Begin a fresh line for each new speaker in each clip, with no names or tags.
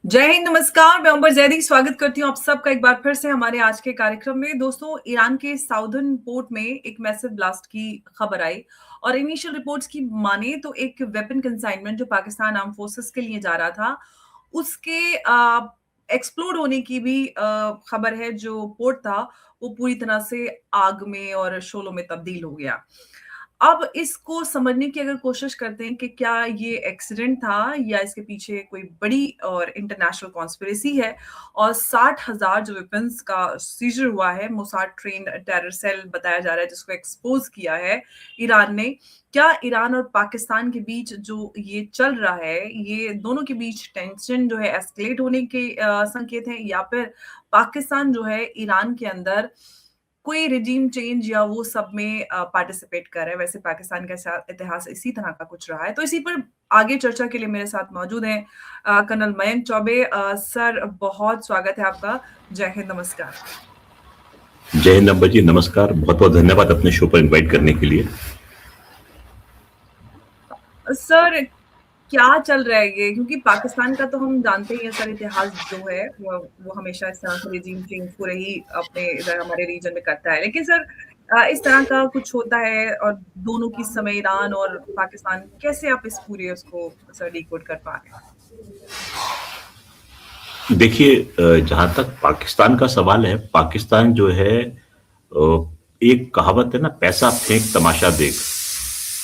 जय हिंद, नमस्कार। मैं अंबर जैदी स्वागत करती हूँ आप सबका एक बार फिर से हमारे आज के कार्यक्रम में। दोस्तों, ईरान के साउदर्न पोर्ट में एक मैसिव ब्लास्ट की खबर आई और इनिशियल रिपोर्ट्स की माने तो एक वेपन कंसाइनमेंट जो पाकिस्तान आर्म फोर्सेस के लिए जा रहा था, उसके एक्सप्लोड होने की भी खबर है। जो पोर्ट था, वो पूरी तरह से आग में और शोलों में तब्दील हो गया। अब इसको समझने की अगर कोशिश करते हैं कि क्या ये एक्सीडेंट था या इसके पीछे कोई बड़ी और इंटरनेशनल कॉन्स्पिरेसी है, और 60,000 जो वेपन्स का सीजर हुआ है, मोसाद ट्रेन टेरर सेल बताया जा रहा है जिसको एक्सपोज किया है ईरान ने। क्या ईरान और पाकिस्तान के बीच जो ये चल रहा है, ये दोनों के बीच टेंशन जो है एस्केलेट होने के संकेत हैं, या फिर पाकिस्तान जो है ईरान के अंदर कोई रिजीम चेंज या वो सब में पार्टिसिपेट कर रहा है? वैसे पाकिस्तान का इतिहास इसी तरह का कुछ रहा है। तो इसी पर आगे चर्चा के लिए मेरे साथ मौजूद हैं कर्नल मयंक चौबे। सर, बहुत स्वागत है आपका। जय हिंद, नमस्कार।
जय हिंद अंबर जी, नमस्कार। बहुत बहुत धन्यवाद अपने शो पर इनवाइट करने के लिए।
सर, क्या चल रहा है ये? क्योंकि पाकिस्तान का तो हम जानते ही हैं सर, इतिहास जो है वो हमेशा इस तरह से रिजीम चेंज को ही अपने इधर हमारे रीजन में करता है। लेकिन सर, इस तरह का कुछ होता है और दोनों की समय ईरान और पाकिस्तान, कैसे आप इस पूरे उसको सर डिकोड कर पा रहे हैं?
देखिए, जहां तक पाकिस्तान का सवाल है, पाकिस्तान जो है, एक कहावत है ना, पैसा फेंक तमाशा देख।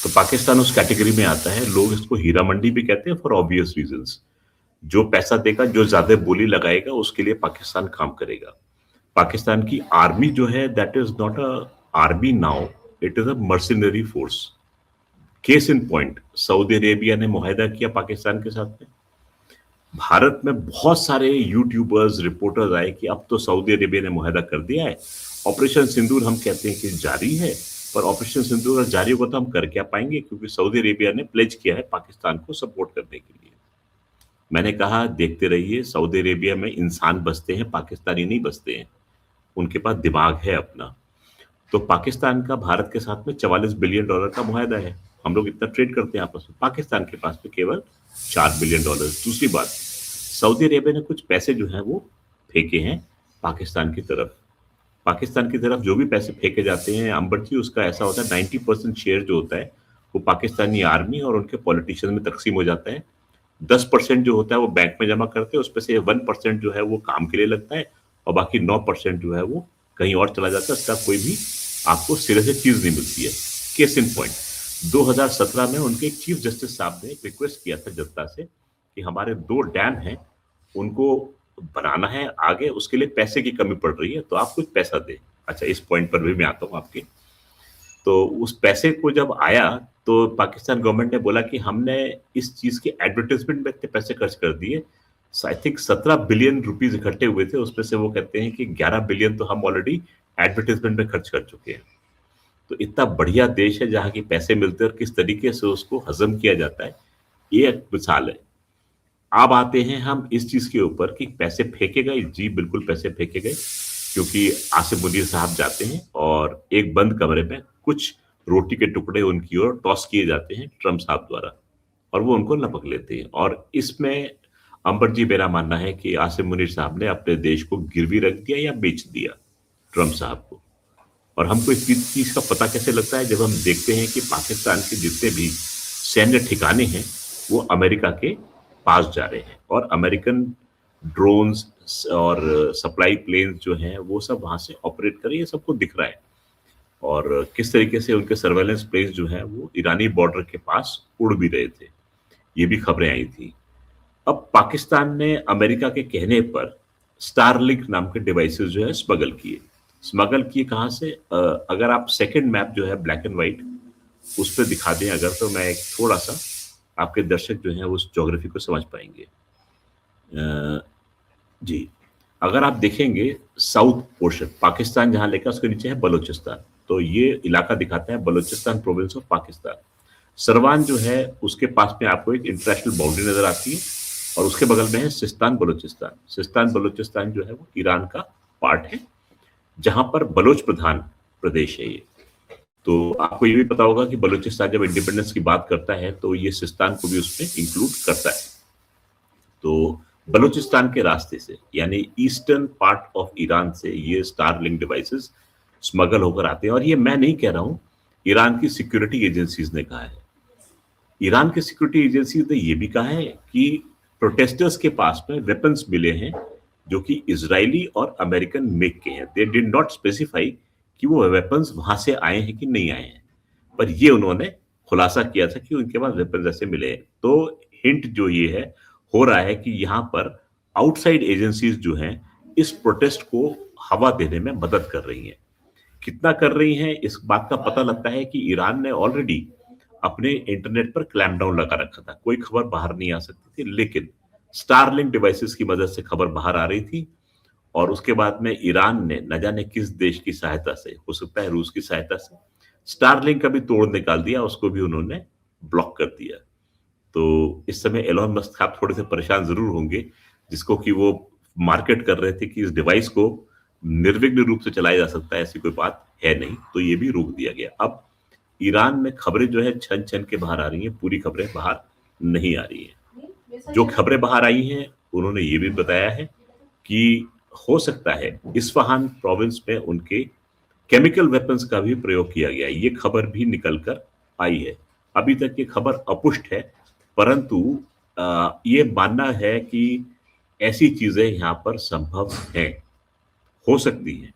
तो पाकिस्तान उस कैटेगरी में आता है। लोग इसको हीरा मंडी भी कहते हैं फॉर ऑब्वियस रीजंस। जो पैसा देगा, जो ज्यादा बोली लगाएगा, उसके लिए पाकिस्तान काम करेगा। पाकिस्तान की आर्मी जो है, that is not a army now, it is a mercenary force. Case in point, Saudi Arabia ने मुआहदा किया पाकिस्तान के साथ में। भारत में बहुत सारे यूट्यूबर्स, रिपोर्टर्स आए कि अब तो सऊदी अरेबिया ने मुआहदा कर दिया है, ऑपरेशन सिंदूर हम कहते हैं कि जारी है। पर ऑपरेशन सिंदूर अगर जारी होगा तो हम कर क्या पाएंगे, क्योंकि सऊदी अरेबिया ने प्लेज किया है पाकिस्तान को सपोर्ट करने के लिए। मैंने कहा, देखते रहिए, सऊदी अरेबिया में इंसान बसते हैं, पाकिस्तानी नहीं बसते हैं। उनके पास दिमाग है अपना। तो पाकिस्तान का भारत के साथ में $44 बिलियन का मुआहदा है। हम लोग इतना ट्रेड करते हैं आपस में, पाकिस्तान के पास में केवल $4 बिलियन। दूसरी बात, सऊदी अरेबिया ने कुछ पैसे जो हैं वो फेंके हैं पाकिस्तान की तरफ। पाकिस्तान की तरफ जो भी पैसे फेंके जाते हैं अंबर जी, उसका ऐसा होता है 90% शेयर जो होता है वो पाकिस्तानी आर्मी और उनके पॉलिटिशियन में तकसीम हो जाता है। 10% जो होता है वो बैंक में जमा करते हैं, उसमें से 1% जो है वो काम के लिए लगता है, और बाकी 9% जो है वो कहीं और चला जाता है। उसका कोई भी आपको सिरे से चीज नहीं मिलती है। केस इन पॉइंट, 2017 में उनके एक चीफ जस्टिस साहब ने एक रिक्वेस्ट किया था जनता से कि हमारे 2 डैम हैं, उनको बनाना है आगे, उसके लिए पैसे की कमी पड़ रही है, तो आप कुछ पैसा दें। अच्छा, इस पॉइंट पर भी मैं आता हूँ आपके। तो उस पैसे को जब आया तो पाकिस्तान गवर्नमेंट ने बोला कि हमने इस चीज के एडवर्टाइजमेंट में इतने पैसे खर्च कर दिए। आई थिंक 17 बिलियन रुपीज इकट्ठे हुए थे, उसमें से वो कहते हैं कि 11 बिलियन तो हम ऑलरेडी एडवर्टाइजमेंट में खर्च कर चुके हैं। तो इतना बढ़िया देश है जहाँ की पैसे मिलते हैं और किस तरीके से उसको हजम किया जाता है, ये एक मिसाल है। अब आते हैं हम इस चीज के ऊपर कि पैसे फेंके गए। जी बिल्कुल पैसे फेंके गए, क्योंकि आसिफ मुनीर साहब जाते हैं और एक बंद कमरे में कुछ रोटी के टुकड़े उनकी ओर टॉस किए जाते हैं ट्रम्प साहब द्वारा, और वो उनको लपक लेते हैं। और इसमें अंबर जी, मेरा मानना है कि आसिफ मुनीर साहब ने अपने देश को गिरवी रख दिया या बेच दिया ट्रम्प साहब को। और हमको इस चीज का पता कैसे लगता है, जब हम देखते हैं कि पाकिस्तान के जितने भी सैन्य ठिकाने हैं वो अमेरिका के पास जा रहे हैं, और अमेरिकन ड्रोन्स और सप्लाई प्लेन्स जो हैं वो सब वहां से ऑपरेट कर रही है, सबको दिख रहा है। और किस तरीके से उनके सर्वेलेंस प्लेन्स जो हैं वो ईरानी बॉर्डर के पास उड़ भी रहे थे, ये भी खबरें आई थी। अब पाकिस्तान ने अमेरिका के कहने पर स्टारलिंक नाम के डिवाइसेस जो है स्मगल किए कहाँ से? अगर आप सेकंड मैप जो है ब्लैक एंड व्हाइट उस पर दिखा दें अगर, तो मैं एक थोड़ा सा आपके दर्शक जो हैं उस ज्योग्राफी को समझ पाएंगे। जी, अगर आप देखेंगे साउथ पोर्शन पाकिस्तान जहां लेकर उसके नीचे है बलूचिस्तान, तो ये इलाका दिखाता है बलूचिस्तान प्रोविंस ऑफ पाकिस्तान। सरवान जो है उसके पास में आपको एक इंटरनेशनल बाउंड्री नजर आती है, और उसके बगल में है सिस्तान बलूचिस्तान। सिस्तान बलूचिस्तान जो है वो ईरान का पार्ट है, जहां पर बलोच प्रधान प्रदेश है ये। तो आपको ये भी पता होगा कि बलूचिस्तान जब इंडिपेंडेंस की बात करता है तो ये सिस्तान को भी उसमें इंक्लूड करता है। तो बलूचिस्तान के रास्ते से, यानी ईस्टर्न पार्ट ऑफ ईरान से ये स्टारलिंक डिवाइसेस स्मगल होकर आते हैं। और ये मैं नहीं कह रहा हूं, ईरान की सिक्योरिटी एजेंसीज ने कहा है। ईरान की सिक्योरिटी एजेंसी ने यह भी कहा है कि प्रोटेस्टर्स के पास में वेपन्स मिले हैं जो कि इजरायली और अमेरिकन मेक के हैं। दे डिड नॉट स्पेसिफाई कि वो वेपन्स वहां से आए हैं कि नहीं आए हैं, पर ये उन्होंने खुलासा किया था कि उनके पास वेपन्स ऐसे मिले हैं। तो हिंट जो ये है हो रहा है कि यहाँ पर आउटसाइड एजेंसीज जो हैं इस प्रोटेस्ट को हवा देने में मदद कर रही हैं। कितना कर रही हैं इस बात का पता लगता है कि ईरान ने ऑलरेडी अपने इंटरनेट पर क्लैम्प डाउन लगा रखा था। कोई खबर बाहर नहीं आ सकती थी, लेकिन स्टारलिंक डिवाइसेस की मदद से खबर बाहर आ रही थी। और उसके बाद में ईरान ने न जाने किस देश की सहायता से, हो सकता है रूस की सहायता से, स्टारलिंक का भी तोड़ निकाल दिया, उसको भी उन्होंने ब्लॉक कर दिया। तो इस समय एलोन मस्क आप थोड़े से परेशान जरूर होंगे, जिसको कि वो मार्केट कर रहे थे कि इस डिवाइस को निर्विघ्न रूप से चलाया जा सकता है, ऐसी कोई बात है नहीं, तो ये भी रोक दिया गया। अब ईरान में खबरें जो है छन छन के बाहर आ रही हैं, पूरी खबरें बाहर नहीं आ रही हैं। जो खबरें बाहर आई हैं उन्होंने ये भी बताया है कि हो सकता है इस्फहान प्रोविंस में उनके केमिकल वेपन्स का भी प्रयोग किया गया। ये खबर भी निकल कर आई है। अभी तक ये खबर अपुष्ट है, परंतु ये मानना है कि ऐसी चीजें यहाँ पर संभव हैं, हो सकती हैं।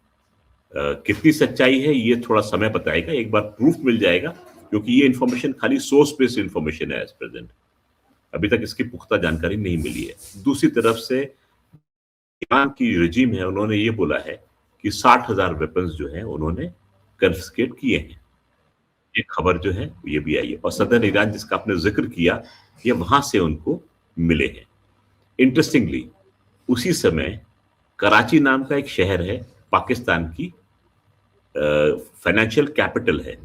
कितनी सच्चाई है ये थोड़ा समय बताएगा, एक बार प्रूफ मिल जाएगा, क्योंकि ये इंफॉर्मेशन खाली सोर्स बेस्ड इंफॉर्मेशन है एज प्रेजेंट। अभी तक इसकी पुख्ता जानकारी नहीं मिली है। दूसरी तरफ से ईरान की रजीम है, उन्होंने ये बोला है कि 60,000 वेपन्स जो है उन्होंने कन्फिस्केट किए हैं। ये खबर जो है ये भी आई है। और सदर ईरान जिसका आपने जिक्र किया, ये वहां से उनको मिले हैं। इंटरेस्टिंगली उसी समय कराची नाम का एक शहर है, पाकिस्तान की फाइनेंशियल कैपिटल है।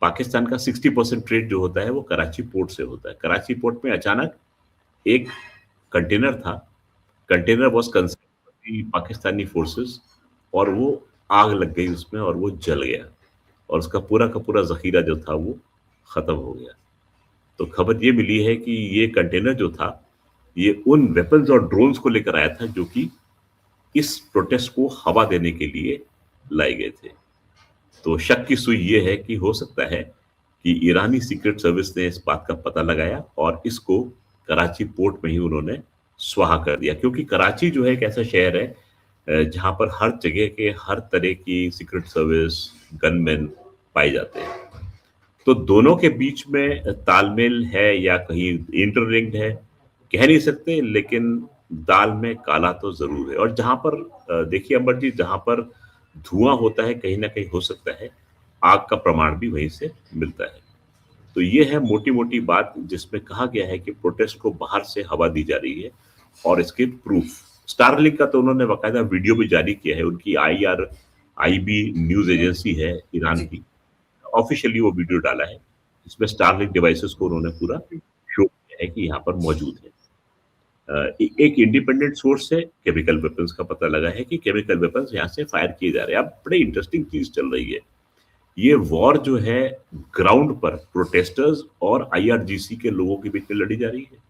पाकिस्तान का 60% ट्रेड जो होता है वो कराची पोर्ट से होता है। कराची पोर्ट में अचानक एक कंटेनर था, container was concealed Pakistani forces, और वो आग लग गई उसमें और वो जल गया, और उसका पूरा का पूरा जखीरा जो था वो खत्म हो गया। तो खबर ये मिली है कि ये कंटेनर जो था ये उन वेपन्स और ड्रोन्स को लेकर आया था जो कि इस प्रोटेस्ट को हवा देने के लिए लाए गए थे। तो शक की सुई ये है कि हो सकता है कि ईरानी सीक्रेट सर्विस ने इस बात का पता लगाया और इसको कराची पोर्ट में ही उन्होंने स्वाहा कर दिया, क्योंकि कराची जो है एक ऐसा शहर है जहां पर हर जगह के हर तरह की सीक्रेट सर्विस गनमैन पाए जाते हैं। तो दोनों के बीच में तालमेल है या कहीं इंटरलिंक्ड है, कह नहीं सकते, लेकिन दाल में काला तो जरूर है। और जहां पर देखिए अमर जी, जहां पर धुआं होता है कहीं ना कहीं हो सकता है आग का प्रमाण भी वहीं से मिलता है। तो ये है मोटी मोटी बात जिसमें कहा गया है कि प्रोटेस्ट को बाहर से हवा दी जा रही है, और इसके प्रूफ स्टारलिंक का तो उन्होंने बाकायदा वीडियो भी जारी किया है। उनकी आईबी न्यूज एजेंसी है ईरान की, ऑफिशियली वो वीडियो डाला है। इसमें स्टारलिंक डिवाइसेस को उन्होंने पूरा शो किया है कि यहाँ पर मौजूद है। एक इंडिपेंडेंट सोर्स से केमिकल वेपन्स का पता लगा है कि केमिकल वेपन्स यहाँ से फायर किए जा रहे हैं। अब बड़ी इंटरेस्टिंग चीज चल रही है, ये वॉर जो है ग्राउंड पर प्रोटेस्टर्स और आईआरजीसी के लोगों के बीच में लड़ी जा रही है।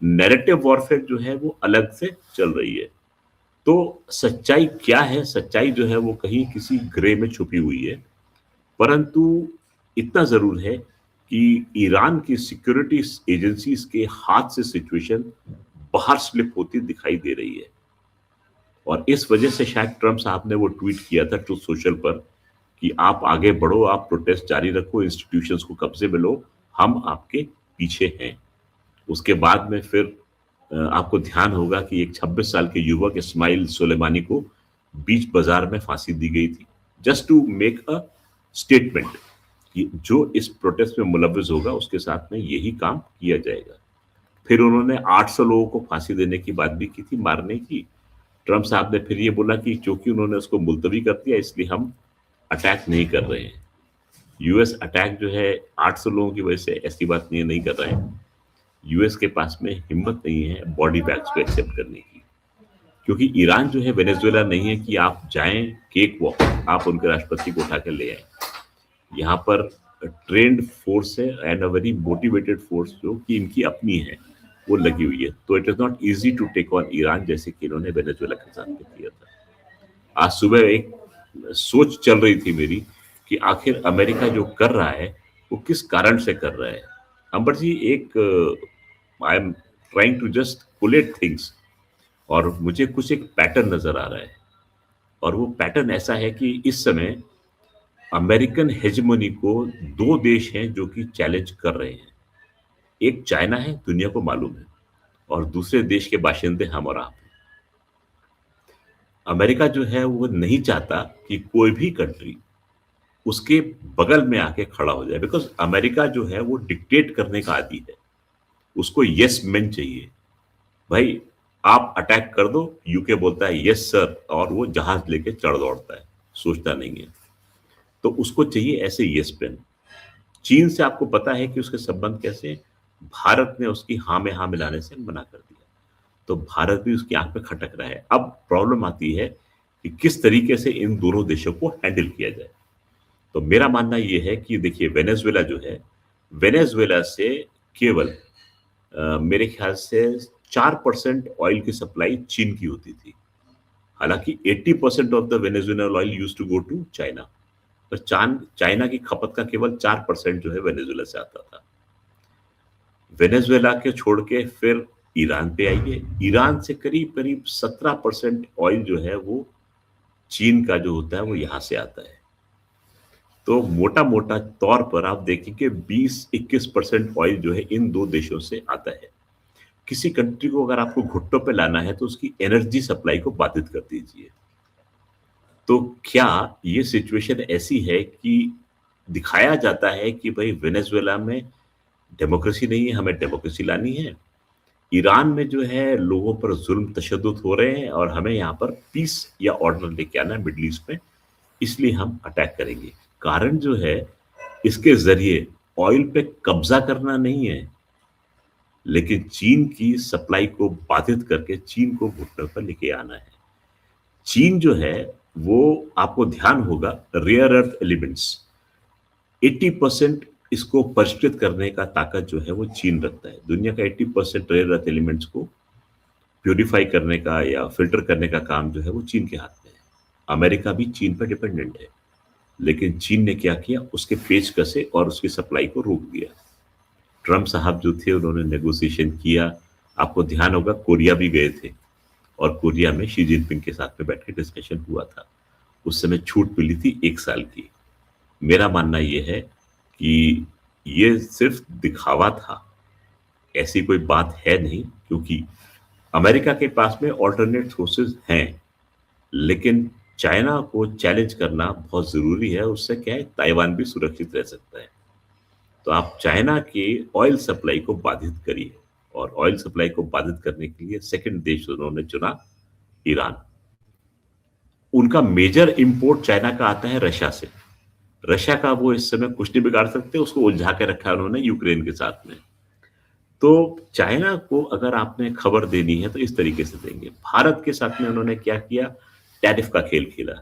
नैरेटिव वॉरफेयर जो है वो अलग से चल रही है। तो सच्चाई क्या है? सच्चाई जो है वो कहीं किसी ग्रे में छुपी हुई है, परंतु इतना जरूर है कि ईरान की सिक्योरिटी एजेंसीज के हाथ से सिचुएशन बाहर स्लिप होती दिखाई दे रही है। और इस वजह से शायद ट्रम्प साहब ने वो ट्वीट किया था ट्रूथ सोशल पर कि आप आगे बढ़ो, आप प्रोटेस्ट जारी रखो, इंस्टीट्यूशंस को कब्जे में लो, हम आपके पीछे हैं। उसके बाद में फिर आपको ध्यान होगा कि एक 26 साल के युवक इस्माइल सुलेमानी को बीच बाजार में फांसी दी गई थी, just to make a statement कि जो इस प्रोटेस्ट में मुलव्विस होगा उसके साथ में यही काम किया जाएगा। फिर उन्होंने 800 लोगों को फांसी देने की बात भी की थी, मारने की। ट्रम्प साहब ने फिर ये बोला कि क्योंकि उन्होंने उसको मुलतवी कर दिया इसलिए हम अटैक नहीं कर रहे हैं। यूएस अटैक जो है 800 लोगों की वजह से ऐसी बात नहीं कर रहे हैं। यूएस के पास में हिम्मत नहीं है बॉडी बैग्स को एक्सेप्ट करने की, क्योंकि ईरान जो है वेनेजुएला नहीं है कि आप जाएं केक वॉक, आप उनके राष्ट्रपति को उठा कर ले आए। यहाँ पर ट्रेंड फोर्स है and a very motivated force जो कि इनकी अपनी है, वो लगी हुई है। तो it is not easy to take on Iran, जैसे कि इन्होंने वेनेजुएला के साथ में किया था। आज सुबह एक सोच चल रही थी मेरी कि आखिर अमेरिका जो कर रहा है वो किस कारण से कर रहा है। अंबर जी, एक I am trying to just collate things, और मुझे कुछ एक पैटर्न नजर आ रहा है। और वो पैटर्न ऐसा है कि इस समय अमेरिकन हेजेमनी को दो देश हैं जो कि चैलेंज कर रहे हैं। एक चाइना है, दुनिया को मालूम है, और दूसरे देश के बाशिंदे हम और आप हैं। अमेरिका जो है वो नहीं चाहता कि कोई भी कंट्री उसके बगल में आके खड़ा हो जाए, बिकॉज अमेरिका जो है वो डिक्टेट करने का आदी है। उसको यस मैन चाहिए। भाई, आप अटैक कर दो, यूके बोलता है यस सर, और वो जहाज लेके चढ़ दौड़ता है, सोचता नहीं है। तो उसको चाहिए ऐसे यस मैन। चीन से आपको पता है कि उसके संबंध कैसे हैं। भारत ने उसकी हाँ में हाँ मिलाने से मना कर दिया, तो भारत भी उसकी आंख पे खटक रहा है। अब प्रॉब्लम आती है कि किस तरीके से इन दोनों देशों को हैंडल किया जाए। तो मेरा मानना यह है कि देखिए, वेनेजुएला जो है, वेनेजुएला से केवल मेरे ख्याल से 4% ऑयल की सप्लाई चीन की होती थी। हालांकि 80% of the Venezuelan oil used to go to China, पर चाइना की खपत का केवल 4% जो है वेनेजुएला से आता था। वेनेजुएला के छोड़ के फिर ईरान पे आइए। ईरान से करीब करीब 17% ऑयल जो है वो चीन का जो होता है वो यहां से आता है। तो मोटा मोटा तौर पर आप देखेंगे 20-21% ऑयल जो है इन दो देशों से आता है। किसी कंट्री को अगर आपको घुटनों पे लाना है तो उसकी एनर्जी सप्लाई को बाधित कर दीजिए। तो क्या ये सिचुएशन ऐसी है कि दिखाया जाता है कि भाई वेनेजुएला में डेमोक्रेसी नहीं है, हमें डेमोक्रेसी लानी है। ईरान में जो है लोगों पर जुल्म तशद्दुद हो रहे हैं और हमें यहाँ पर पीस या ऑर्डर लेके आना है मिडल ईस्ट में, इसलिए हम अटैक करेंगे। कारण जो है इसके जरिए ऑयल पे कब्जा करना नहीं है, लेकिन चीन की सप्लाई को बाधित करके चीन को घुटनों पर लेके आना है। चीन जो है वो, आपको ध्यान होगा, रेयर अर्थ एलिमेंट्स 80% इसको परिष्कृत करने का ताकत जो है वो चीन रखता है। दुनिया का 80% रेयर अर्थ एलिमेंट्स को प्यूरिफाई करने का या फिल्टर करने का काम जो है वो चीन के हाथ में है। अमेरिका भी चीन पर डिपेंडेंट है, लेकिन चीन ने क्या किया, उसके पेच कसे और उसकी सप्लाई को रोक दिया। ट्रम्प साहब जो थे उन्होंने नेगोशिएशन किया। आपको ध्यान होगा कोरिया भी गए थे, और कोरिया में शी जिनपिंग के साथ में बैठ के डिस्कशन हुआ था। उस समय छूट मिली थी 1 साल की। मेरा मानना यह है कि ये सिर्फ दिखावा था, ऐसी कोई बात है नहीं, क्योंकि अमेरिका के पास में ऑल्टरनेट सोर्सेज हैं, लेकिन चाइना को चैलेंज करना बहुत जरूरी है। उससे क्या है, ताइवान भी सुरक्षित रह सकता है। तो आप चाइना के ऑयल सप्लाई को बाधित करिए, और ऑयल सप्लाई को बाधित करने के लिए सेकंड देश उन्होंने चुना ईरान। उनका मेजर इंपोर्ट चाइना का आता है रशिया से। रशिया का वो इस समय कुछ नहीं बिगाड़ सकते, उसको उलझा के रखा है उन्होंने यूक्रेन के साथ में। तो चाइना को अगर आपने खबर देनी है तो इस तरीके से देंगे। भारत के साथ में उन्होंने क्या किया, टैरिफ का खेल खेला।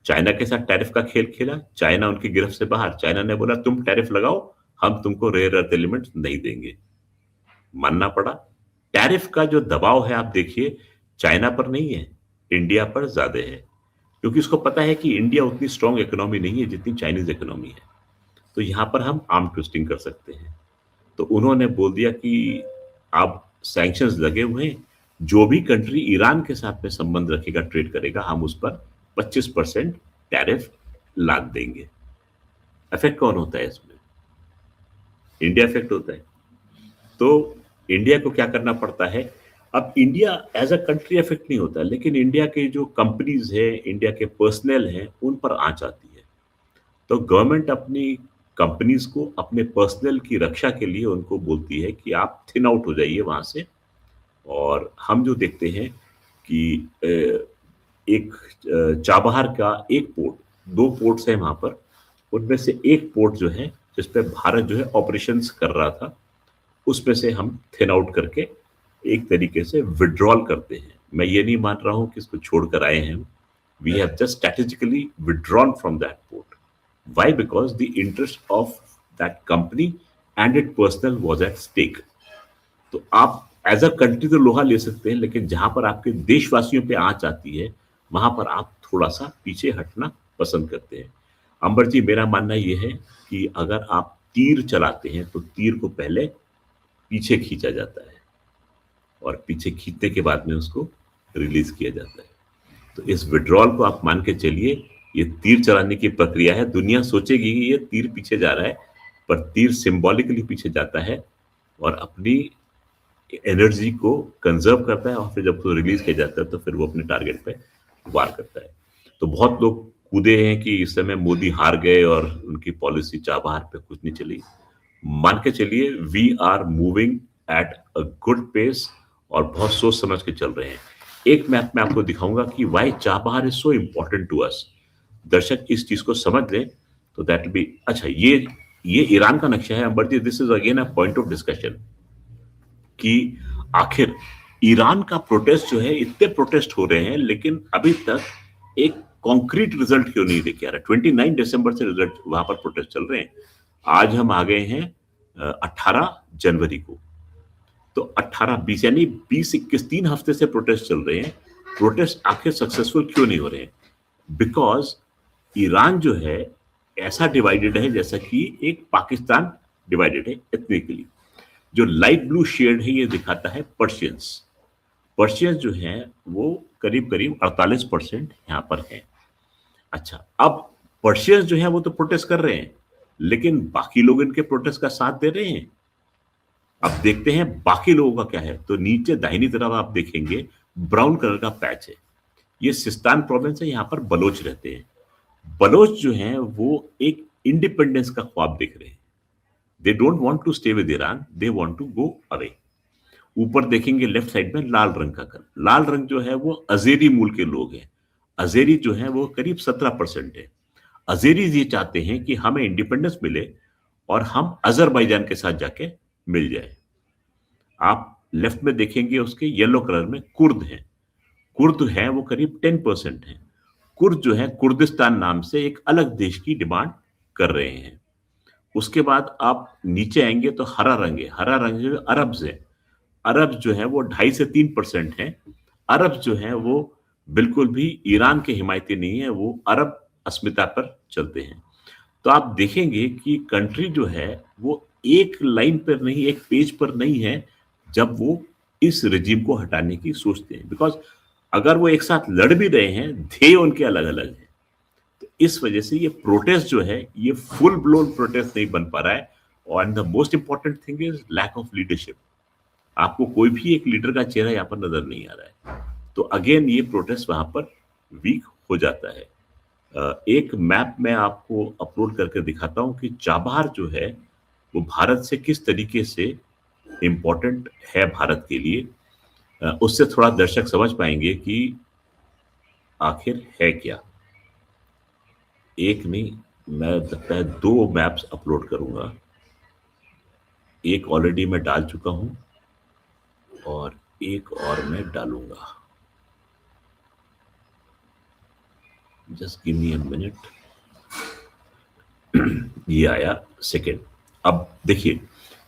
चाइना के साथ टैरिफ का खेल खेला, चाइना उनकी गिरफ्त से बाहर। चाइना ने बोला तुम टैरिफ लगाओ, हम तुमको रेयर अर्थ एलिमेंट्स नहीं देंगे। मानना पड़ा। टैरिफ का जो दबाव है आप देखिए, चाइना पर नहीं है, इंडिया पर ज्यादा है, क्योंकि उसको पता है कि इंडिया उतनी स्ट्रांग इकोनॉमी नहीं है जितनी चाइनीज इकोनॉमी है। तो यहां पर हम आर्म ट्विस्टिंग कर सकते हैं। तो उन्होंने बोल दिया कि अब सैंक्शंस लगे हुए हैं, जो भी कंट्री ईरान के साथ में संबंध रखेगा, ट्रेड करेगा, हम उस पर 25% टैरिफ लाद देंगे। इफेक्ट कौन होता है इसमें? इंडिया इफेक्ट होता है। तो इंडिया को क्या करना पड़ता है? अब India as a country effect नहीं होता, लेकिन इंडिया के जो कंपनीज है, इंडिया के पर्सनल हैं, उन पर आंच आती है। तो गवर्नमेंट अपनी कंपनीज को अपने पर्सनल की रक्षा के लिए उनको बोलती है कि आप थिन आउट हो जाइए वहां से। और हम जो देखते हैं कि एक चाबहार का एक पोर्ट, 2 पोर्ट्स हैं वहां पर, उनमें से एक पोर्ट जो है जिस पे भारत जो है ऑपरेशंस कर रहा था, उसमें से हम थिन आउट करके एक तरीके से विड्रॉल करते हैं। मैं ये नहीं मान रहा हूं कि इसको छोड़कर आए हैं। We have just strategically withdrawn from that port. Why? Because the interest of that company and its personnel was at stake. तो आप एज अ कंट्री तो लोहा ले सकते हैं, लेकिन जहां पर आपके देशवासियों पे आंच आती है, वहां पर आप थोड़ा सा पीछे हटना पसंद करते हैं। अंबर जी, मेरा मानना यह है कि अगर आप तीर चलाते हैं तो तीर को पहले पीछे खींचा जाता है और पीछे खींचने के बाद में उसको रिलीज किया जाता है। तो इस विड्रॉल को आप मान के चलिए, ये तीर चलाने की प्रक्रिया है। दुनिया सोचेगी कि ये तीर पीछे जा रहा है, पर तीर सिंबॉलिकली पीछे जाता है और अपनी एनर्जी को कंजर्व करता है, और फिर जब उसको रिलीज किया जाता है तो फिर वो अपने टारगेट पे वार करता है। तो बहुत लोग कूदे हैं कि इस समय मोदी हार गए और उनकी पॉलिसी चाबहार पे कुछ नहीं चली। मान के चलिए, we are moving at a good pace और बहुत सोच समझ के चल रहे हैं। एक मैप में आपको दिखाऊंगा कि why Chabahar is so important to us. दर्शक इस चीज को समझ लें तो दैट बी अच्छा। ये ईरान का नक्शा है अंबर ji. This is again a point of discussion कि आखिर ईरान का प्रोटेस्ट जो है, इतने प्रोटेस्ट हो रहे हैं लेकिन अभी तक एक कॉन्क्रीट रिजल्ट क्यों नहीं लेके आ रहा। 29 दिसंबर से रिजल्ट वहां पर प्रोटेस्ट चल रहे हैं। आज हम आ गए हैं 18 जनवरी को। तो 18-20 यानी 20-21 3 हफ्ते से प्रोटेस्ट चल रहे हैं। प्रोटेस्ट आखिर सक्सेसफुल क्यों नहीं हो रहे हैं? बिकॉज ईरान जो है ऐसा डिवाइडेड है जैसा कि एक पाकिस्तान डिवाइडेड है एथनिकली। जो लाइट ब्लू शेड है ये दिखाता है पर्शियंस। पर्शियंस जो है वो करीब करीब 48% यहाँ पर है। अच्छा, अब पर्शियंस जो है वो तो प्रोटेस्ट कर रहे हैं, लेकिन बाकी लोग इनके प्रोटेस्ट का साथ दे रहे हैं। अब देखते हैं बाकी लोगों का क्या है। तो नीचे दाहिनी तरफ आप देखेंगे ब्राउन कलर का पैच है, ये सिस्तान प्रोविंस है। यहाँ पर बलोच रहते हैं। बलोच जो हैं वो एक इंडिपेंडेंस का ख्वाब देख रहे हैं। They don't want to stay with Iran, they want to go away. ऊपर देखेंगे लेफ्ट साइड में लाल रंग का कलर। लाल रंग जो है वो अजेरी मूल के लोग हैं। अजेरी जो है वो करीब 17% है। अजेरीज ये चाहते हैं कि हमें इंडिपेंडेंस मिले और हम अजरबैजान के साथ जाके मिल जाए। आप लेफ्ट में देखेंगे उसके येलो कलर में कुर्द हैं। कुर्द हैं वो करीब 10% हैं। कुर्द जो है कुर्दिस्तान नाम से एक अलग देश की डिमांड कर रहे हैं। उसके बाद आप नीचे आएंगे तो हरा रंग है। हरा रंग जो अरब्स है। अरब जो है वो 2.5 से 3% है। अरब जो है वो बिल्कुल भी ईरान के हिमायती नहीं है, वो अरब अस्मिता पर चलते हैं। तो आप देखेंगे कि कंट्री जो है वो एक लाइन पर नहीं, एक पेज पर नहीं है जब वो इस रिजीम को हटाने की सोचते हैं। बिकॉज अगर वो एक साथ लड़ भी रहे हैं, ध्येय उनके अलग अलग है। तो इस वजह से ये प्रोटेस्ट जो है ये फुल ब्लोन प्रोटेस्ट नहीं बन पा रहा है। और the most important thing is lack of leadership. आपको कोई भी एक लीडर का चेहरा यहाँ पर नजर नहीं आ रहा है। तो अगेन ये प्रोटेस्ट वहां पर वीक हो जाता है। एक मैप मैं आपको अपलोड करके दिखाता हूं कि चाबहार जो है वो भारत से किस तरीके से इम्पोर्टेंट है भारत के लिए। उससे थोड़ा दर्शक समझ पाएंगे कि आखिर है क्या। एक नहीं, मैं लगता है 2 मैप्स अपलोड करूंगा। एक ऑलरेडी मैं डाल चुका हूं और एक और मैं डालूंगा। Just give me a minute. ये आया सेकेंड। अब देखिए,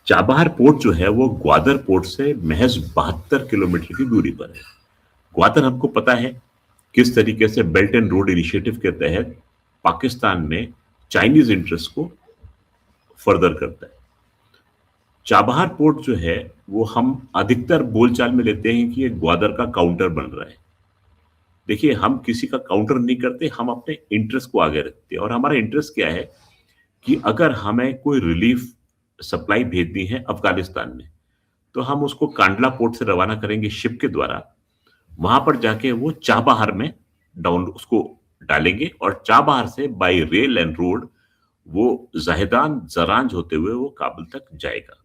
चाबहार पोर्ट जो है वो ग्वादर पोर्ट से महज 72 किलोमीटर की दूरी पर है। ग्वादर हमको पता है किस तरीके से बेल्ट एंड रोड इनिशिएटिव के तहत पाकिस्तान में चाइनीज इंटरेस्ट को फर्दर करता है। चाबहार पोर्ट जो है वो हम अधिकतर बोलचाल में लेते हैं कि ये ग्वादर का काउंटर बन रहा है। देखिए, हम किसी का काउंटर नहीं करते, हम अपने इंटरेस्ट को आगे रखते हैं। और हमारा इंटरेस्ट क्या है कि अगर हमें कोई रिलीफ सप्लाई भेजनी है अफगानिस्तान में, तो हम उसको कांडला पोर्ट से रवाना करेंगे शिप के द्वारा। वहां पर जाके वो चाबहार में डाउन उसको डालेंगे और चाबहार से बाय रेल एंड रोड वो जाहिदान जरांज होते हुए वो काबुल तक जाएगा।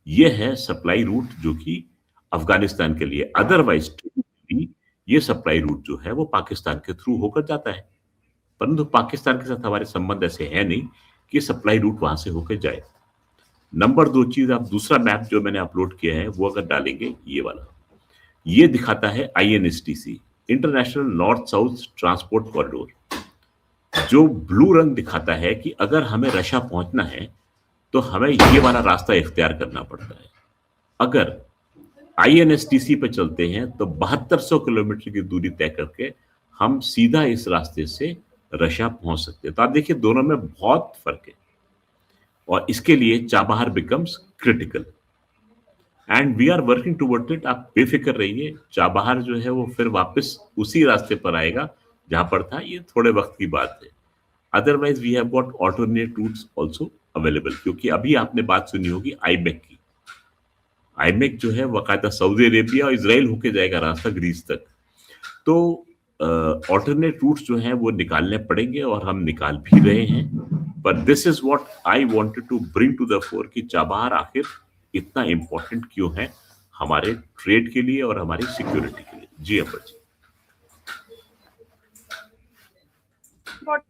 ये है सप्लाई रूट जो कि अफगानिस्तान के लिए। अदरवाइज ये सप्लाई रूट जो है वो पाकिस्तान के थ्रू होकर जाता है, परंतु पाकिस्तान के साथ हमारे संबंध ऐसे है नहीं कि सप्लाई रूट वहां से होकर जाए। नंबर 2 चीज, आप दूसरा मैप जो मैंने अपलोड किया है वो अगर डालेंगे, ये वाला, ये दिखाता है INSTC, international north south transport corridor. जो ब्लू रंग दिखाता है कि अगर हमें रशिया पहुंचना है तो हमें ये वाला रास्ता इख्तियार करना पड़ता है। अगर INSTC पे चलते हैं तो 7200 किलोमीटर की दूरी तय करके हम सीधा इस रास्ते से रशिया पहुंच सकते हैं। तो आप देखिए दोनों में बहुत फर्क है और इसके लिए Chabahar becomes critical and we are working toward it. आप बेफिक्र रहिए, चाबहार जो है वो फिर वापस उसी रास्ते पर आएगा जहां पर था। ये थोड़े वक्त की बात है। Otherwise we have got alternate routes also available, क्योंकि अभी आपने बात सुनी होगी आईमेक की। आईमेक जो है बाकायदा सऊदी अरेबिया और इसराइल होके जाएगा रास्ता ग्रीस तक। तो ऑल्टरनेट रूट्स जो हैं वो निकालने पड़ेंगे और हम निकाल भी रहे हैं। पर this is what I wanted to bring to the fore कि चाबहार आखिर इतना इंपॉर्टेंट क्यों है हमारे ट्रेड के लिए और हमारी सिक्योरिटी के लिए। जी अपर जी।
बहुत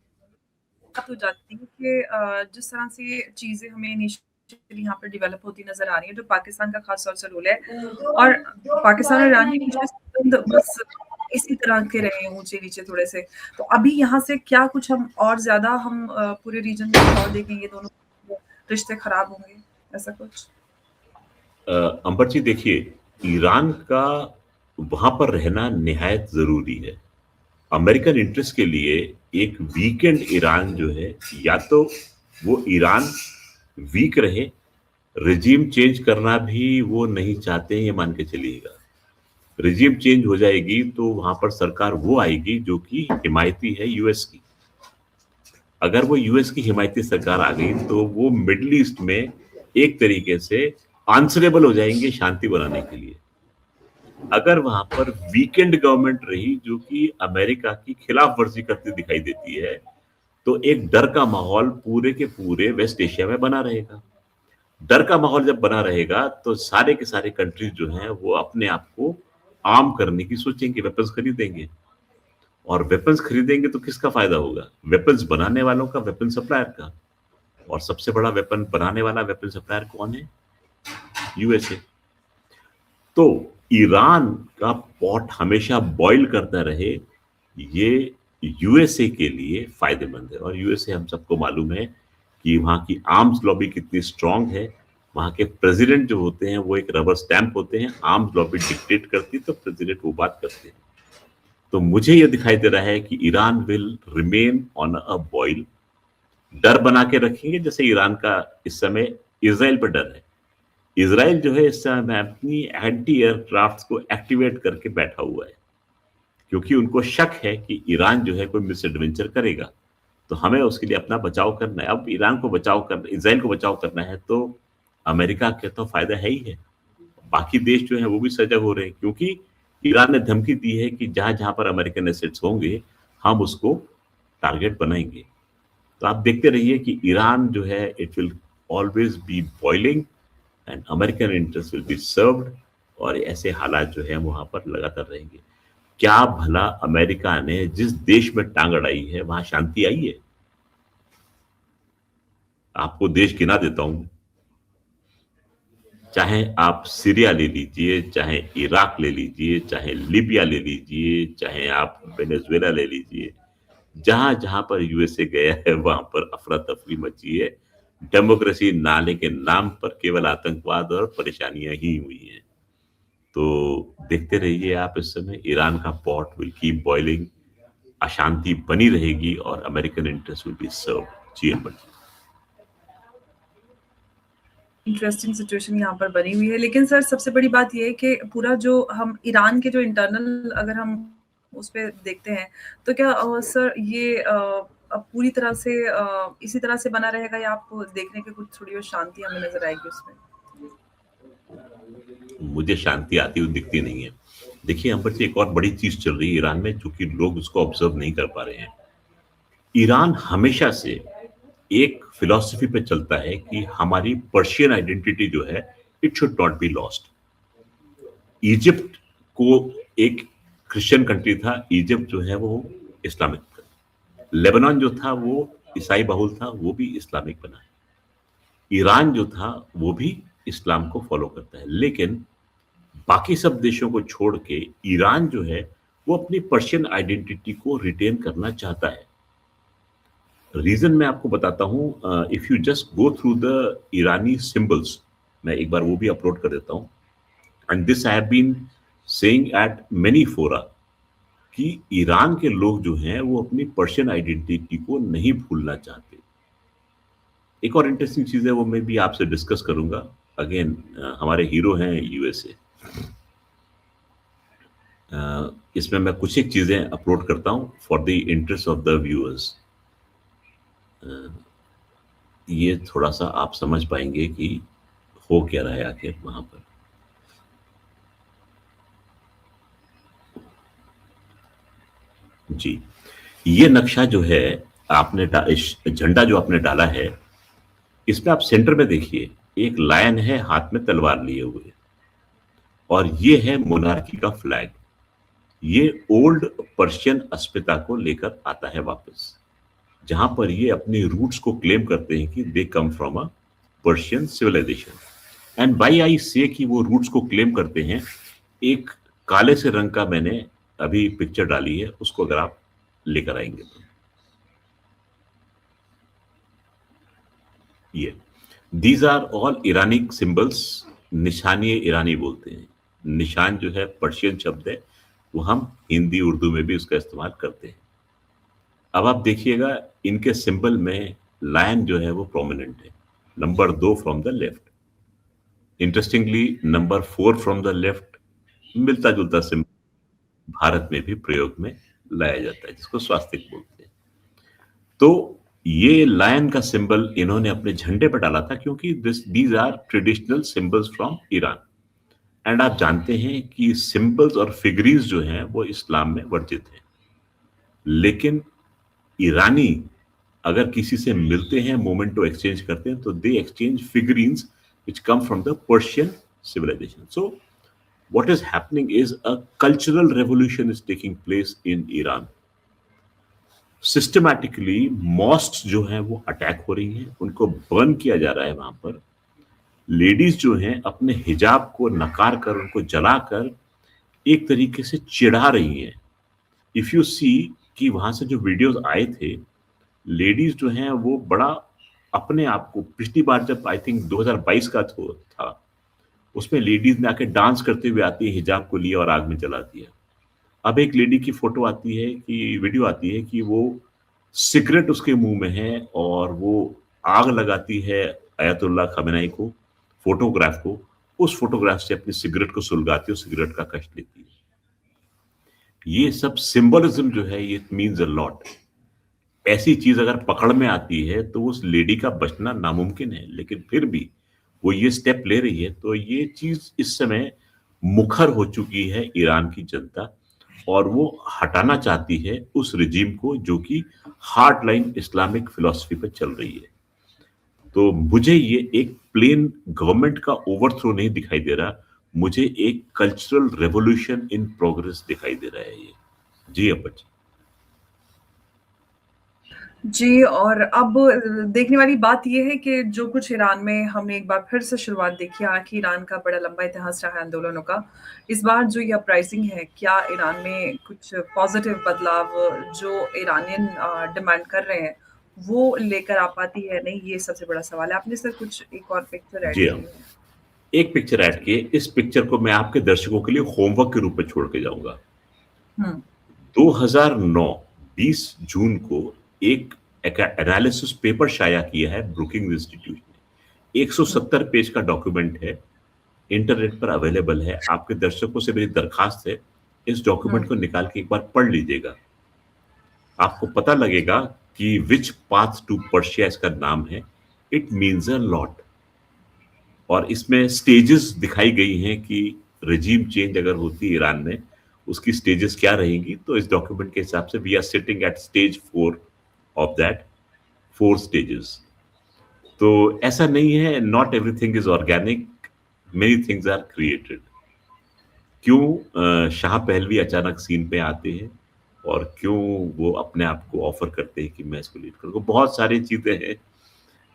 बात हो जाती है कि जिस तरह से चीज़ें हमें इनिशियली यहाँ पर डेवलप होती नज़र आ रही हैं, जो पाकिस्तान का ख़ास तौर से रोल है और पाकिस्तान और ईरान के बीच में संबंध बस इसी तरह के रहे हैं ऊँचे-नीचे थोड़े से। तो अभी यहाँ से क्या कुछ हम और ज़्यादा हम पूरे रीजन में और देखेंगे दोनों रिश्ते खराब होंगे, ऐसा कुछ?
अंबर जी देखिए, ईरान का वहां पर रहना निहायत जरूरी है। अमेरिकन इंटरेस्ट के लिए एक वीकेंड ईरान जो है, या तो वो ईरान वीक रहे, रिजीम चेंज करना भी वो नहीं चाहते हैं, ये मान के चलिएगा। रिजीम चेंज हो जाएगी तो वहां पर सरकार वो आएगी जो कि हिमायती है यूएस की। अगर वो यूएस की हिमायती सरकार आ गई तो वो मिडिल ईस्ट में एक तरीके से आंसरेबल हो जाएंगे शांति बनाने के लिए। अगर वहां पर वीकेंड गवर्नमेंट रही जो कि अमेरिका की खिलाफ वर्जी करती दिखाई देती है, तो एक डर का माहौल पूरे के पूरे वेस्ट एशिया में बना रहेगा। डर का माहौल जब बना रहेगा तो सारे के सारे कंट्रीज जो हैं वो अपने आप को आर्म करने की सोचेंगे, वेपन्स खरीदेंगे। और वेपन्स खरीदेंगे तो किसका फायदा होगा? वेपन्स बनाने वालों का, वेपन सप्लायर का। और सबसे बड़ा वेपन बनाने वाला वेपन सप्लायर कौन है? यूएसए। तो ईरान का पॉट हमेशा बॉईल करता रहे, ये यूएसए के लिए फायदेमंद है। और यूएसए हम सबको मालूम है कि वहां की आर्म्स लॉबी कितनी स्ट्रांग है। वहां के प्रेसिडेंट जो होते हैं वो एक रबर स्टैंप होते हैं। आर्म्स लॉबी डिक्टेट करती तो प्रेसिडेंट वो बात करते हैं। तो मुझे ये दिखाई दे रहा है कि Iran will remain on a boil. डर बना के रखेंगे, जैसे ईरान का इस समय इसराइल पर डर है। इसराइल जो है इस समय अपनी एंटी एयरक्राफ्ट को एक्टिवेट करके बैठा हुआ है, क्योंकि उनको शक है कि ईरान जो है कोई मिस एडवेंचर करेगा। तो हमें उसके लिए अपना बचाव करना है। अब ईरान को बचाव करना, इसराइल को बचाव करना है, तो अमेरिका के तो फायदा है ही है। बाकी देश जो है वो भी सजग हो रहे हैं, क्योंकि ईरान ने धमकी दी है कि जहां जहां पर अमेरिकन एसेट्स होंगे हम उसको टारगेट बनाएंगे। तो आप देखते रहिए कि ईरान जो है it will always be boiling and American interest will be served. और ऐसे हालात जो है वहां पर लगातार रहेंगे। क्या भला अमेरिका ने जिस देश में टांग अड़ाई है वहां शांति आई है? आपको देश गिना देता हूं। चाहे आप सीरिया ले लीजिए, चाहे इराक ले लीजिए, चाहे लीबिया ले लीजिए, चाहे आप वेनेजुएला ले लीजिए, जहां जहां पर यूएसए गया है वहां पर अफरा तफरी मची है। डेमोक्रेसी नाले के नाम पर केवल आतंकवाद और परेशानियां ही हुई हैं। तो देखते रहिए आप, इस समय ईरान का पॉट विल कीप बॉइलिंग, अशांति बनी रहेगी और American interest will be serve. जी अमर।
इंटरेस्टिंग सिचुएशन यहाँ पर बनी हुई है। लेकिन सर सबसे बड़ी बात ये है कि पूरा जो हम ईरान के जो इंटरनल अगर हम उस पे देखते हैं, तो क्या सर ये अब पूरी तरह से इसी तरह से बना रहेगा या आप देखने के कुछ थोड़ी और शांति हमें नज़र आएगी उसमें?
मुझे शांति आती हुई दिखती नहीं है। देखिए यहाँ पर एक और बड़ी चीज चल रही है ईरान में, जो कि लोग उसको ऑब्जर्व नहीं कर पा रहे हैं। ईरान हमेशा से एक फिलॉसफी पे चलता है कि हमारी पर्शियन आइडेंटिटी जो है it should not be lost. Egypt को एक क्रिश्चियन कंट्री था, इजिप्ट जो है वो इस्लामिक था। लेबनान जो था वो ईसाई बहुल था, वो भी इस्लामिक बना है। ईरान जो था वो भी इस्लाम को फॉलो करता है। लेकिन बाकी सब देशों को छोड़ के ईरान जो है वो अपनी पर्शियन आइडेंटिटी को रिटेन करना चाहता है। रीजन मैं आपको बताता हूं। If you just go through the Irani symbols, मैं एक बार वो भी अपलोड कर देता हूं। And this I have been saying at many fora कि ईरान के लोग जो हैं वो अपनी पर्शियन आइडेंटिटी को नहीं भूलना चाहते। एक और इंटरेस्टिंग चीज है, वो मैं भी आपसे डिस्कस करूंगा। अगेन हमारे हीरो हैं यूएसए। इसमें मैं कुछ एक चीजें अपलोड करता हूं for the interest of the viewers. ये थोड़ा सा आप समझ पाएंगे कि हो क्या रहा है आखिर वहां पर। जी, ये नक्शा जो है आपने झंडा जो आपने डाला है, इसमें आप सेंटर में देखिए एक लायन है हाथ में तलवार लिए हुए, और ये है मोनार्की का फ्लैग। ये ओल्ड पर्शियन अस्मिता को लेकर आता है वापस, जहां पर ये अपनी रूट्स को क्लेम करते हैं कि they come from a Persian civilisation. And by I say कि वो रूट्स को क्लेम करते हैं, एक काले से रंग का मैंने अभी पिक्चर डाली है, उसको अगर आप लेकर आएंगे तो ये दीज आर ऑल ईरानिक सिंबल्स। निशानी ईरानी बोलते हैं। निशान जो है पर्शियन शब्द है, वो हम हिंदी उर्दू में भी उसका इस्तेमाल करते हैं। अब आप देखिएगा इनके सिंबल में लायन जो है वो प्रोमिनेंट है, number 2 from the left. Interestingly number 4 from the left मिलता जुलता सिंबल भारत में भी प्रयोग में लाया जाता है, जिसको स्वास्तिक बोलते हैं। तो ये लायन का सिंबल इन्होंने अपने झंडे पर डाला था, क्योंकि these are traditional symbols from Iran. And आप जानते हैं कि सिंबल्स और फिगरीज जो हैं वो इस्लाम में वर्जित हैं, लेकिन ईरानी अगर किसी से मिलते हैं, मोमेंटो एक्सचेंज करते हैं, तो दे exchange figurines which come from the Persian civilization. So what is happening is a cultural revolution is taking place in Iran. Systematically mosque जो हैं वो अटैक हो रही हैं, उनको बर्न किया जा रहा है। वहां पर लेडीज जो हैं अपने हिजाब को नकार कर, उनको जलाकर एक तरीके से चिढ़ा रही हैं। इफ यू सी कि वहां से जो वीडियोस आए थे, लेडीज जो हैं वो बड़ा अपने आप को, पिछली बार जब आई थिंक 2022 का था, उसमें लेडीज ने आके डांस करते हुए आती है, हिजाब को लिया और आग में जला दिया। अब एक लेडी की फोटो आती है, कि वीडियो आती है कि वो सिगरेट उसके मुंह में है और वो आग लगाती है अयतुल्ला खमेनाई को, फोटोग्राफ को, उस फोटोग्राफ से अपनी सिगरेट को सुलगाती है, सिगरेट का कष्ट लेती है। ये सब सिंबलिज्म जो है, ये मीन्स अ लॉट। ऐसी चीज अगर पकड़ में आती है तो उस लेडी का बचना नामुमकिन है, लेकिन फिर भी वो ये स्टेप ले रही है। तो ये चीज इस समय मुखर हो चुकी है ईरान की जनता, और वो हटाना चाहती है उस रिजीम को जो कि हार्ड लाइन इस्लामिक फिलॉसफी पर चल रही है। तो मुझे ये एक प्लेन गवर्नमेंट का ओवरथ्रो नहीं दिखाई दे रहा, मुझे एक कल्चरल रेवोल्यूशन इन प्रोग्रेस दिखाई दे रहा है ये। जी अपच
जी, और अब देखने वाली बात ये है कि जो कुछ ईरान में हमने एक बार फिर से शुरुआत देखी, हालांकि ईरान का बड़ा लंबा इतिहास रहा है आंदोलनों का। इस बार जो ये अपराइजिंग है, क्या ईरान में कुछ पॉजिटिव बदलाव जो ईरानियन डिमांड कर रहे हैं वो लेकर आ पाती है? नहीं, ये सबसे बड़ा सवाल है। आपने सर कुछ एक और पिक्चर ऐड
जी
की
हाँ,
है।
एक पिक्चर ऐड किए। इस पिक्चर को मैं आपके दर्शकों के लिए होमवर्क के रूप में छोड़ के जाऊंगा।
हम्म
2009 20 जून को एक एनालिसिस पेपर शाया किया है ब्रुकिंग्स इंस्टीट्यूट ने। 170 पेज का डॉक्यूमेंट है, इंटरनेट पर अवेलेबल है। आपके दर्शकों से मेरी दरखास्त है, इस डॉक्यूमेंट को निकाल के एक बार पढ़ लीजिएगा। आपको पता लगेगा कि विच पाथ टू पर्शिया इसका नाम है। It means a lot. और इसमें स्टेजेस दिखाई गई हैं कि रिजीम चेंज अगर होती है ईरान में, उसकी स्टेजेस क्या रहेंगी। तो इस डॉक्यूमेंट के हिसाब से we are sitting at stage 4 of that 4 stages. तो ऐसा नहीं है, not everything is organic, many things are created. क्यों शाह पहलवी अचानक सीन पे आते हैं और क्यों वो अपने आप को ऑफर करते हैं कि मैं इसको लीड करूंगा, बहुत सारी चीजें हैं।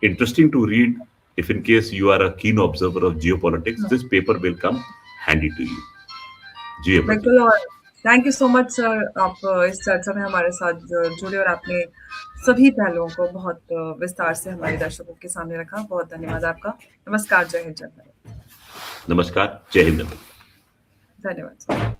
Interesting to read. If in case you are a keen observer of geopolitics, this paper will come handy to you. जी अप्पा जी।
बिल्कुल। और thank you so much sir, आप इस चर्चा में हमारे साथ जुड़े और आपने सभी पहलुओं को बहुत विस्तार से हमारे दर्शकों के सामने रखा। बहुत धन्यवाद आपका। नमस्कार, जय हिंद, जय भारत।
नमस्कार, जय हिंद।
धन्यवाद।